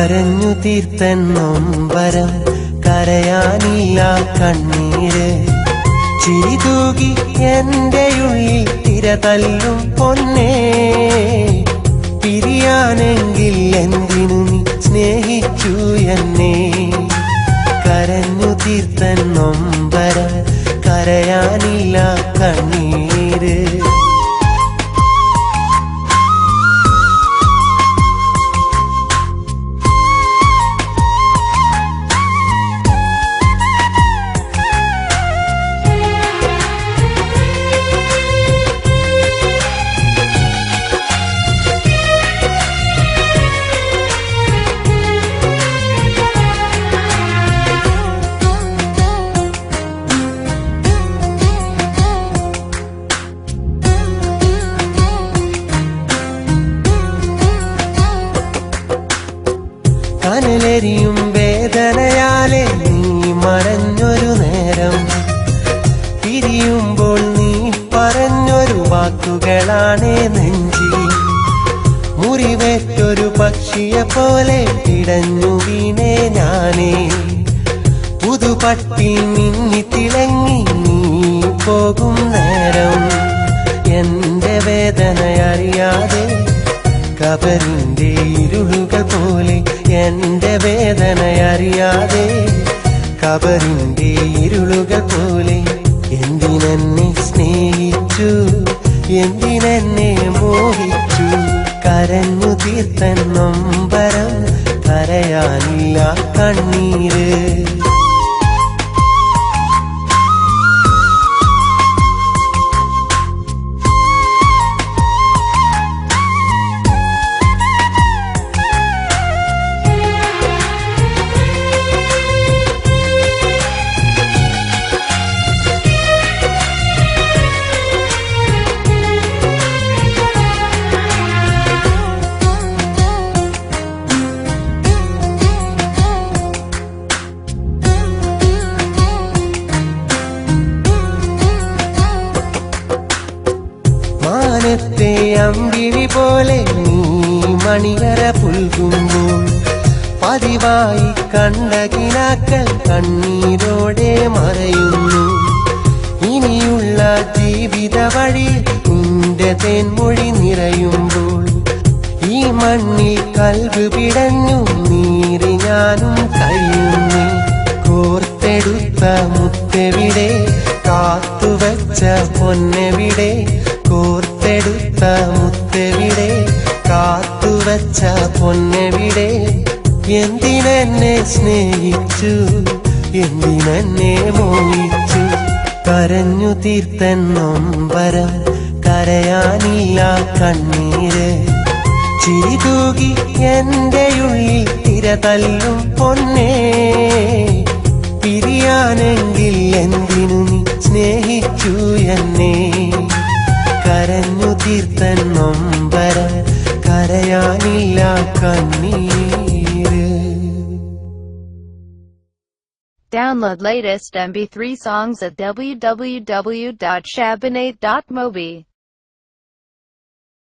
കരഞ്ഞു തീർത്തൻ നൊമ്പരം കരയാനില്ല കണ്ണീര് ചിരി തൂകി എന്റെ ഉള്ളിൽ തിര തല്ലും പൊന്നേ പിരിയാനെങ്കിൽ എന്തിനു നീ സ്നേഹിച്ചു എന്നെ കരഞ്ഞു തീർത്തൻ നൊമ്പരം കരയാനില്ല കണ്ണീര് കനലെരിയും വേദനയാലെ നീ മറഞ്ഞൊരു നേരം പിരിയുമ്പോൾ നീ പറഞ്ഞൊരു വാക്കുകളാണേ നെഞ്ചി മുറിവേറ്റൊരു പക്ഷിയെ പോലെ പിടഞ്ഞു വീണേ ഞാനേ പുതുപട്ടി മിന്നി തിളങ്ങി നീ പോകും നേരം എന്റെ വേദനയറിയാതെ കബറിന്റെ ഇരുളുകൾ പോലെ എന്റെ വേദനയറിയാതെ കബറിന്റെ ഇരുളുകൾ പോലെ എന്തിനെന്നെ സ്നേഹിച്ചു എന്തിനെന്നെ മോഹിച്ചു കരഞ്ഞു തീർത്തൻ നൊമ്പരം കരയാനില്ല കണ്ണീര് മാനത്തെ അമ്പിളി പോലെ നീ മണിയറ പുൽകുമ്പോൾ പതിവായി കണ്ട കിനാക്കൾ കണ്ണീരോടെ മറയുന്നു ഇനിയുള്ള ജീവിത വഴി നിന്റെ തേൻമൊഴി നിറയുമ്പോൾ ഈ മണ്ണിൽ കൽബ് പിടഞ്ഞു നീറി ഞാനും കഴിയുന്നു കോർത്തെടുത്ത മുത്തെവിടെ കാത്തുവച്ച പൊന്നെവിടെ കോർത്തെടുത്ത മുത്തെവിടെ കാത്തുവച്ച പൊന്നെവിടെ എന്തിനെന്നെ സ്നേഹിച്ചു എന്തിനെന്നെ മോഹിച്ചു കരഞ്ഞു തീർത്തൻ നൊമ്പരം കരയാനില്ല കണ്ണീര് ചിരി തൂകി എന്റെ ഉള്ളിൽ തിര തല്ലും പൊന്നേ പിരിയാനെങ്കിൽ എന്തിനു നീ സ്നേഹിച്ചു എന്നെ കരഞ്ഞു തീർത്തൻ നൊമ്പരം കരയാനില്ല കണ്ണീര്. Download latest MP3 songs at www.shabinate.mobi.